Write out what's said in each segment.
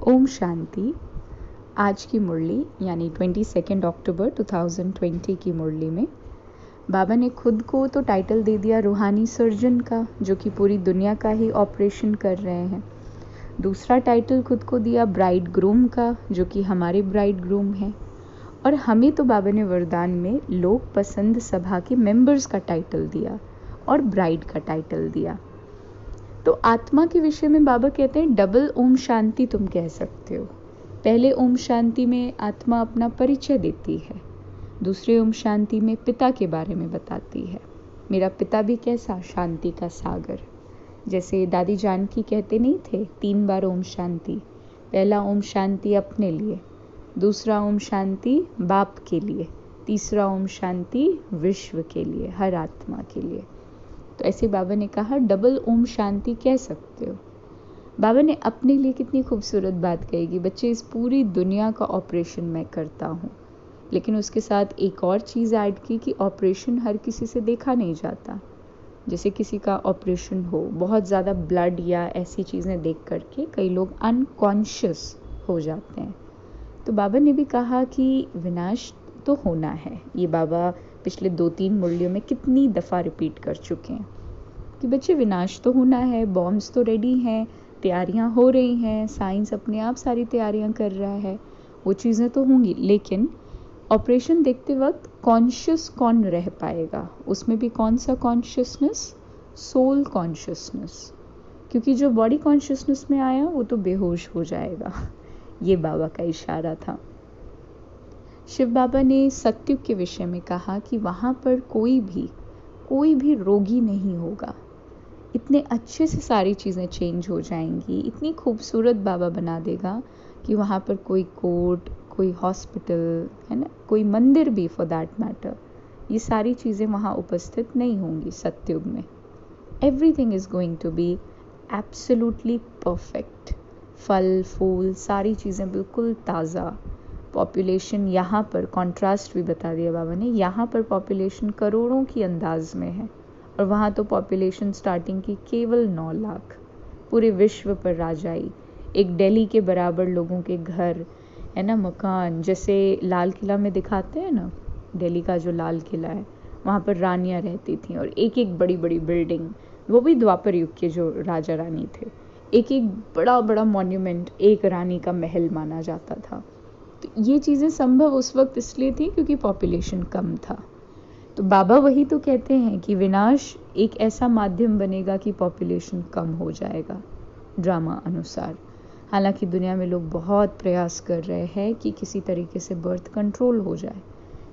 ओम शांति। आज की मुरली यानी 22 अक्टूबर 2020 की मुरली में बाबा ने खुद को तो टाइटल दे दिया रूहानी सर्जन का, जो कि पूरी दुनिया का ही ऑपरेशन कर रहे हैं। दूसरा टाइटल खुद को दिया ब्राइड ग्रूम का, जो कि हमारे ब्राइड ग्रूम हैं। और हमें तो बाबा ने वरदान में लोक पसंद सभा के मेंबर्स का टाइटल दिया और ब्राइड का टाइटल दिया। तो आत्मा के विषय में बाबा कहते हैं डबल ओम शांति तुम कह सकते हो। पहले ओम शांति में आत्मा अपना परिचय देती है, दूसरे ओम शांति में पिता के बारे में बताती है। मेरा पिता भी कैसा, शांति का सागर। जैसे दादी जानकी कहते नहीं थे 3 बार ओम शांति। पहला ओम शांति अपने लिए, दूसरा ओम शांति बाप के लिए, तीसरा ओम शांति विश्व के लिए, हर आत्मा के लिए। तो ऐसे बाबा ने कहा डबल ओम शांति कह सकते हो। बाबा ने अपने लिए कितनी खूबसूरत बात कही कि बच्चे इस पूरी दुनिया का ऑपरेशन मैं करता हूँ, लेकिन उसके साथ एक और चीज़ ऐड की कि ऑपरेशन हर किसी से देखा नहीं जाता। जैसे किसी का ऑपरेशन हो, बहुत ज़्यादा ब्लड या ऐसी चीज़ें देख करके कई लोग अनकॉन्शियस हो जाते हैं। तो बाबा ने भी कहा कि विनाश तो होना है। ये बाबा पिछले 2-3 मुरलियों में कितनी दफ़ा रिपीट कर चुके हैं कि बच्चे विनाश तो होना है। बॉम्ब्स तो रेडी हैं, तैयारियां हो रही हैं, साइंस अपने आप सारी तैयारियां कर रहा है, वो चीज़ें तो होंगी। लेकिन ऑपरेशन देखते वक्त कॉन्शियस कौन रह पाएगा? उसमें भी कौन सा कॉन्शियसनेस? Soul consciousness. क्योंकि जो बॉडी कॉन्शियसनेस में आया वो तो बेहोश हो जाएगा। ये बाबा का इशारा था। शिव बाबा ने सत्युग के विषय में कहा कि वहाँ पर कोई भी रोगी नहीं होगा। इतने अच्छे से सारी चीज़ें चेंज हो जाएंगी, इतनी खूबसूरत बाबा बना देगा कि वहाँ पर कोई कोर्ट, कोई हॉस्पिटल है ना, कोई मंदिर भी फॉर दैट मैटर, ये सारी चीज़ें वहाँ उपस्थित नहीं होंगी सत्युग में। Everything is going to be absolutely perfect. फल फूल सारी चीज़ें बिल्कुल ताज़ा। पॉपुलेशन यहाँ पर कॉन्ट्रास्ट भी बता दिया बाबा ने, यहाँ पर पॉपुलेशन करोड़ों की अंदाज में है और वहाँ तो पॉपुलेशन स्टार्टिंग की केवल 9 लाख। पूरे विश्व पर राजाई, एक दिल्ली के बराबर लोगों के घर है ना, मकान। जैसे लाल किला में दिखाते हैं ना, दिल्ली का जो लाल किला है, वहाँ पर रानियाँ रहती थीं और एक एक बड़ी बड़ी बिल्डिंग, वो भी द्वापर युग के जो राजा रानी थे, एक एक बड़ा बड़ा मॉन्यूमेंट एक रानी का महल माना जाता था। तो ये चीज़ें संभव उस वक्त इसलिए थी क्योंकि पॉपुलेशन कम था। तो बाबा वही तो कहते हैं कि विनाश एक ऐसा माध्यम बनेगा कि पॉपुलेशन कम हो जाएगा ड्रामा अनुसार। हालांकि दुनिया में लोग बहुत प्रयास कर रहे हैं कि किसी तरीके से बर्थ कंट्रोल हो जाए,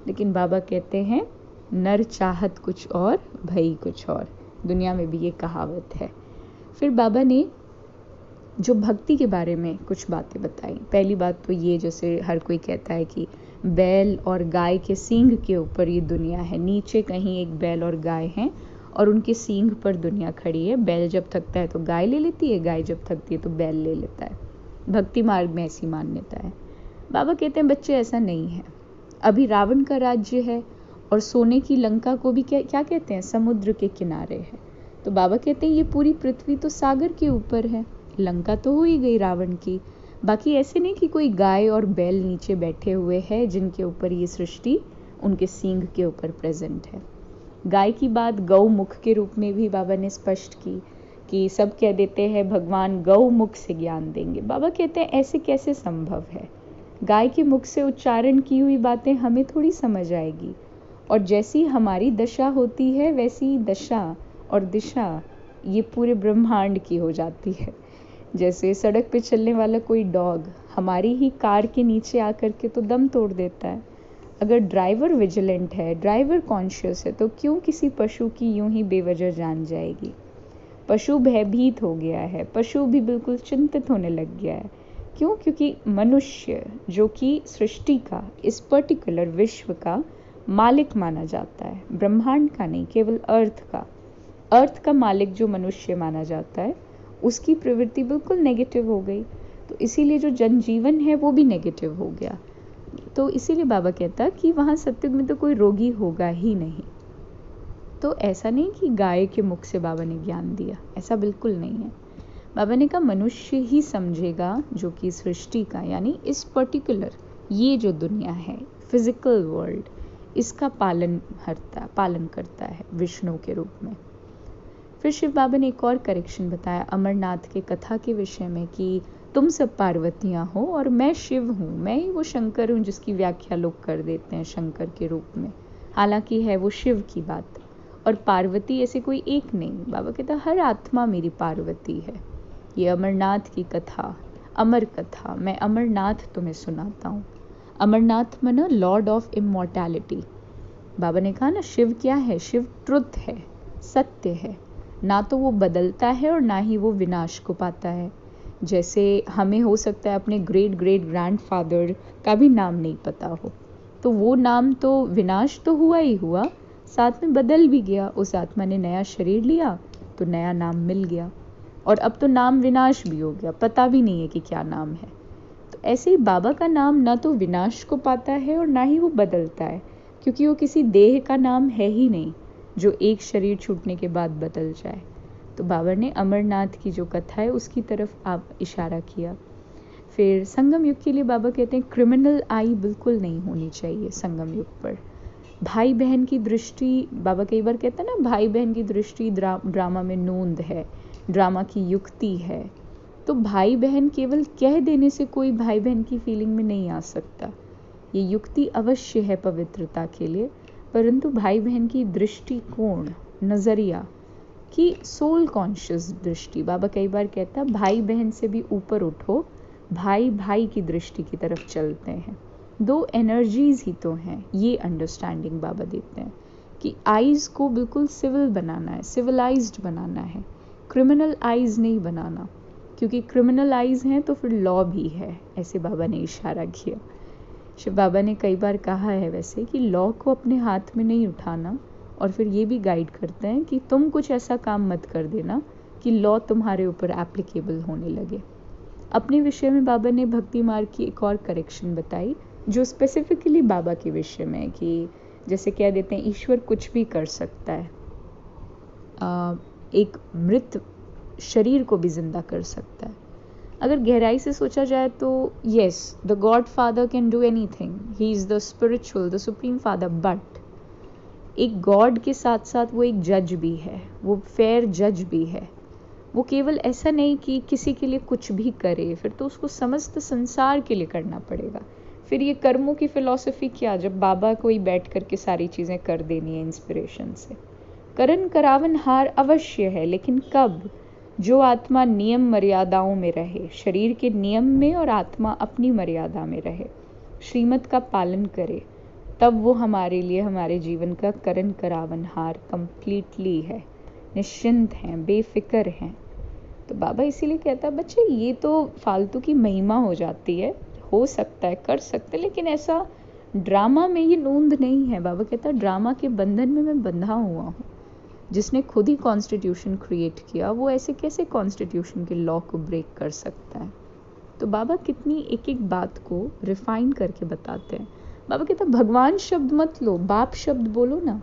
लेकिन बाबा कहते हैं नर चाहत कुछ और भई कुछ और। दुनिया में भी ये कहावत है। फिर बाबा ने जो भक्ति के बारे में कुछ बातें बताई। पहली बात तो ये, जैसे हर कोई कहता है कि बैल और गाय के सींग के ऊपर ये दुनिया है, नीचे कहीं एक बैल और गाय हैं और उनके सींग पर दुनिया खड़ी है। बैल जब थकता है तो गाय ले लेती है, गाय जब थकती है तो बैल ले लेता है। भक्ति मार्ग में ऐसी मान्यता है। बाबा कहते हैं बच्चे ऐसा नहीं है। अभी रावण का राज्य है और सोने की लंका को भी क्या कहते हैं, समुद्र के किनारे है। तो बाबा कहते हैं ये पूरी पृथ्वी तो सागर के ऊपर है। लंका तो हो ही गई रावण की। बाकी ऐसे नहीं कि कोई गाय और बैल नीचे बैठे हुए हैं जिनके ऊपर ये सृष्टि उनके सींग के ऊपर प्रेजेंट है। गाय की बात गौ मुख के रूप में भी बाबा ने स्पष्ट की कि सब कह देते हैं भगवान गौ मुख से ज्ञान देंगे। बाबा कहते हैं ऐसे कैसे संभव है? गाय के मुख से उच्चारण की हुई बातें हमें थोड़ी समझ आएगी, और जैसी हमारी दशा होती है वैसी दशा और दिशा ये पूरे ब्रह्मांड की हो जाती है। जैसे सड़क पे चलने वाला कोई डॉग हमारी ही कार के नीचे आकर के तो दम तोड़ देता है। अगर ड्राइवर विजिलेंट है, ड्राइवर कॉन्शियस है, तो क्यों किसी पशु की यूं ही बेवजह जान जाएगी? पशु भयभीत हो गया है, पशु भी बिल्कुल चिंतित होने लग गया है। क्यों? क्योंकि मनुष्य जो कि सृष्टि का, इस पर्टिकुलर विश्व का मालिक माना जाता है, ब्रह्मांड का नहीं, केवल अर्थ का मालिक जो मनुष्य माना जाता है, उसकी प्रवृत्ति बिल्कुल नेगेटिव हो गई। तो इसीलिए जो जनजीवन है वो भी नेगेटिव हो गया। तो इसीलिए बाबा कहता कि वहाँ सत्युग में तो कोई रोगी होगा ही नहीं। तो ऐसा नहीं कि गाय के मुख से बाबा ने ज्ञान दिया, ऐसा बिल्कुल नहीं है। बाबा ने कहा मनुष्य ही समझेगा जो कि सृष्टि का यानी इस पर्टिकुलर ये जो दुनिया है फिजिकल वर्ल्ड, इसका पालन करता है विष्णु के रूप में। फिर शिव बाबा ने एक और करेक्शन बताया अमरनाथ के कथा के विषय में कि तुम सब पार्वतियाँ हो और मैं शिव हूँ, मैं ही वो शंकर हूँ जिसकी व्याख्या लोग कर देते हैं शंकर के रूप में, हालांकि है वो शिव की बात। और पार्वती ऐसे कोई एक नहीं, बाबा कहता हर आत्मा मेरी पार्वती है। ये अमरनाथ की कथा, अमर कथा, मैं अमरनाथ तुम्हें सुनाता हूँ। अमरनाथ माना लॉर्ड ऑफ इमॉर्टैलिटी। बाबा ने कहा ना शिव क्या है, शिव ट्रुथ है, सत्य है, ना तो वो बदलता है और ना ही वो विनाश को पाता है। जैसे हमें हो सकता है अपने ग्रेट ग्रेट ग्रैंडफादर का भी नाम नहीं पता हो, तो वो नाम तो विनाश तो हुआ ही हुआ, साथ में बदल भी गया। उस आत्मा ने नया शरीर लिया तो नया नाम मिल गया, और अब तो नाम विनाश भी हो गया, पता भी नहीं है कि क्या नाम है। तो ऐसे ही बाबा का नाम ना तो विनाश को पाता है और ना ही वो बदलता है, क्योंकि वो किसी देह का नाम है ही नहीं जो एक शरीर छूटने के बाद बदल जाए। तो बाबा ने अमरनाथ की जो कथा है उसकी तरफ आप इशारा किया। फिर संगम युग के लिए बाबा कहते हैं क्रिमिनल आई बिल्कुल नहीं होनी चाहिए संगम युग पर। भाई बहन की दृष्टि, बाबा कई बार कहते हैं ना भाई बहन की दृष्टि ड्रामा में नूंद है, ड्रामा की युक्ति है। तो भाई बहन केवल कह देने से कोई भाई बहन की फीलिंग में नहीं आ सकता, ये युक्ति अवश्य है पवित्रता के लिए, परंतु भाई बहन की दृष्टिकोण, नज़रिया की सोल कॉन्शियस दृष्टि। बाबा कई बार कहता है भाई बहन से भी ऊपर उठो, भाई भाई की दृष्टि की तरफ चलते हैं, दो एनर्जीज ही तो हैं। ये अंडरस्टैंडिंग बाबा देते हैं कि आइज़ को बिल्कुल सिविल बनाना है, सिविलाइज्ड बनाना है, क्रिमिनल आइज़ नहीं बनाना, क्योंकि क्रिमिनल आइज़ हैं तो फिर लॉ भी है, ऐसे बाबा ने इशारा किया। शिव बाबा ने कई बार कहा है वैसे कि लॉ को अपने हाथ में नहीं उठाना, और फिर ये भी गाइड करते हैं कि तुम कुछ ऐसा काम मत कर देना कि लॉ तुम्हारे ऊपर एप्लीकेबल होने लगे। अपने विषय में बाबा ने भक्ति मार्ग की एक और करेक्शन बताई जो स्पेसिफिकली बाबा के विषय में, कि जैसे कह देते हैं ईश्वर कुछ भी कर सकता है, एक मृत शरीर को भी जिंदा कर सकता है। अगर गहराई से सोचा जाए तो yes, the God father can do anything, he is the spiritual, the supreme father, but एक गॉड के साथ साथ वो एक जज भी है, वो फेयर जज भी है। वो केवल ऐसा नहीं कि किसी के लिए कुछ भी करे, फिर तो उसको समस्त संसार के लिए करना पड़ेगा। फिर ये कर्मों की फिलॉसफी क्या, जब बाबा को ही बैठ करके सारी चीज़ें कर देनी है इंस्पिरेशन से। करन करावन हार अवश्य है, लेकिन कब? जो आत्मा नियम मर्यादाओं में रहे, शरीर के नियम में, और आत्मा अपनी मर्यादा में रहे, श्रीमत का पालन करे, तब वो हमारे लिए हमारे जीवन का करन करावन हार कंप्लीटली है, निश्चिंत हैं, बेफिक्र हैं। तो बाबा इसीलिए कहता है बच्चे ये तो फालतू की महिमा हो जाती है, हो सकता है कर सकते, लेकिन ऐसा ड्रामा में ये नूंद नहीं है। बाबा कहता है ड्रामा के बंधन में मैं बंधा हुआ हूँ। जिसने खुद ही कॉन्स्टिट्यूशन क्रिएट किया वो ऐसे कैसे कॉन्स्टिट्यूशन के लॉ को ब्रेक कर सकता है। तो बाबा कितनी एक एक बात को रिफाइन करके बताते हैं। बाबा कहता है भगवान शब्द मत लो, बाप शब्द बोलो ना।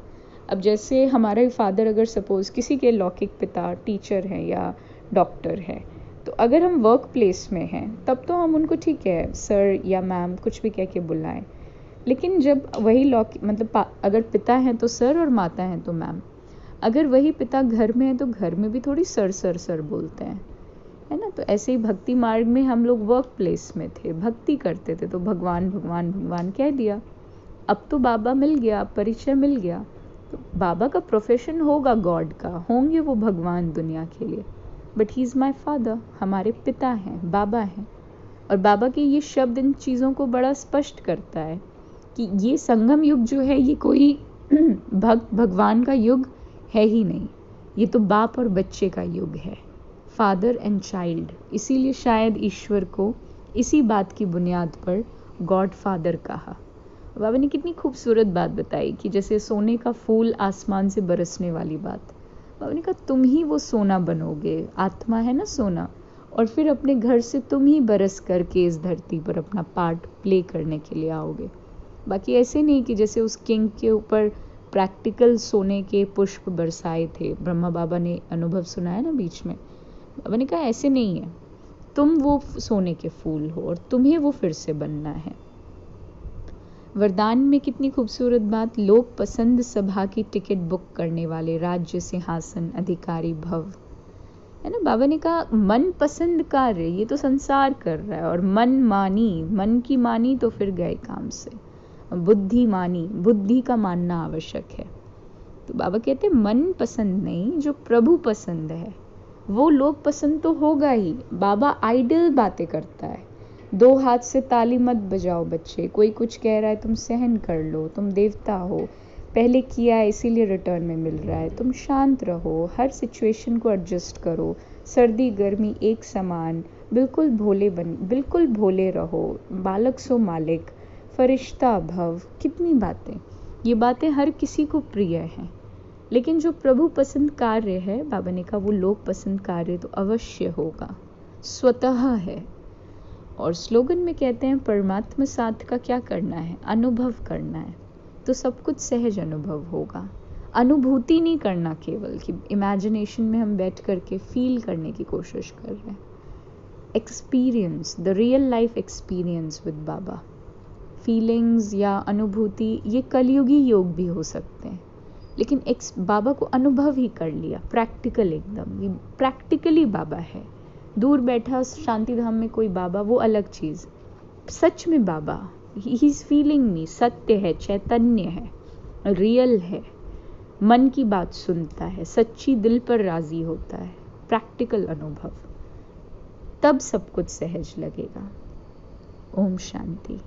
अब जैसे हमारे फादर अगर सपोज किसी के लौकिक पिता टीचर हैं या डॉक्टर है, तो अगर हम वर्क प्लेस में हैं तब तो हम उनको ठीक है सर या मैम कुछ भी कह के बुलाएं, लेकिन जब वही मतलब अगर पिता हैं तो सर और माता हैं तो मैम, अगर वही पिता घर में है तो घर में भी थोड़ी सर सर सर बोलते हैं, है ना। तो ऐसे ही भक्ति मार्ग में हम लोग वर्क प्लेस में थे, भक्ति करते थे तो भगवान भगवान भगवान कह दिया। अब तो बाबा मिल गया, परिचय मिल गया, तो बाबा का प्रोफेशन होगा गॉड का, होंगे वो भगवान दुनिया के लिए, but he is my father, हमारे पिता हैं, बाबा हैं। और बाबा के ये शब्द इन चीज़ों को बड़ा स्पष्ट करता है कि ये संगम युग जो है ये कोई भगवान का युग है ही नहीं, ये तो बाप और बच्चे का युग है, फादर एंड चाइल्ड। इसीलिए शायद ईश्वर को इसी बात की बुनियाद पर गॉड फादर कहा। बाबा ने कितनी खूबसूरत बात बताई कि जैसे सोने का फूल आसमान से बरसने वाली बात। बाबा ने कहा तुम ही वो सोना बनोगे, आत्मा है ना सोना, और फिर अपने घर से तुम ही बरस करके इस धरती पर अपना पार्ट प्ले करने के लिए आओगे। बाकी ऐसे नहीं कि जैसे उस किंग के ऊपर प्रैक्टिकल सोने के पुष्प बरसाए थे, ब्रह्मा बाबा ने अनुभव सुनाया ना बीच में, बाबा ने कहा ऐसे नहीं है, तुम वो सोने के फूल हो और तुम्हें वो फिर से बनना है। वरदान में कितनी खूबसूरत बात, लोक पसंद सभा की टिकट बुक करने वाले राज्य सिंहासन अधिकारी भव, है ना। बाबा ने कहा मन पसंद कार्य ये तो संसार कर रहा है, और मन मानी, मन की मानी तो फिर गए काम से। बुद्धि मानी, बुद्धि का मानना आवश्यक है। तो बाबा कहते हैं मन पसंद नहीं, जो प्रभु पसंद है वो लोग पसंद तो होगा ही। बाबा आइडल बातें करता है, दो हाथ से ताली मत बजाओ बच्चे, कोई कुछ कह रहा है तुम सहन कर लो, तुम देवता हो, पहले किया है इसीलिए रिटर्न में मिल रहा है, तुम शांत रहो, हर सिचुएशन को एडजस्ट करो, सर्दी गर्मी एक समान, बिल्कुल बिल्कुल भोले रहो, बालक सो मालिक, फरिश्ता भव। कितनी बातें, ये बातें हर किसी को प्रिय हैं, लेकिन जो प्रभु पसंद कार्य है, बाबा ने कहा वो लोक पसंद कार्य तो अवश्य होगा, स्वतः है। और स्लोगन में कहते हैं परमात्मा साथ का क्या करना है, अनुभव करना है, तो सब कुछ सहज अनुभव होगा। अनुभूति नहीं करना केवल कि इमेजिनेशन में हम बैठ करके फील करने की कोशिश कर रहे हैं। Experience, the real life experience with Baba. Feelings या अनुभूति ये कलयुगी योग भी हो सकते हैं, लेकिन बाबा को अनुभव ही कर लिया, प्रैक्टिकल एकदम, ये प्रैक्टिकली बाबा है। दूर बैठा शांति धाम में कोई बाबा वो अलग चीज़, सच में बाबा ही इज फीलिंग मी, सत्य है, चैतन्य है, रियल है, मन की बात सुनता है, सच्ची दिल पर राजी होता है, प्रैक्टिकल अनुभव, तब सब कुछ सहज लगेगा। ओम शांति।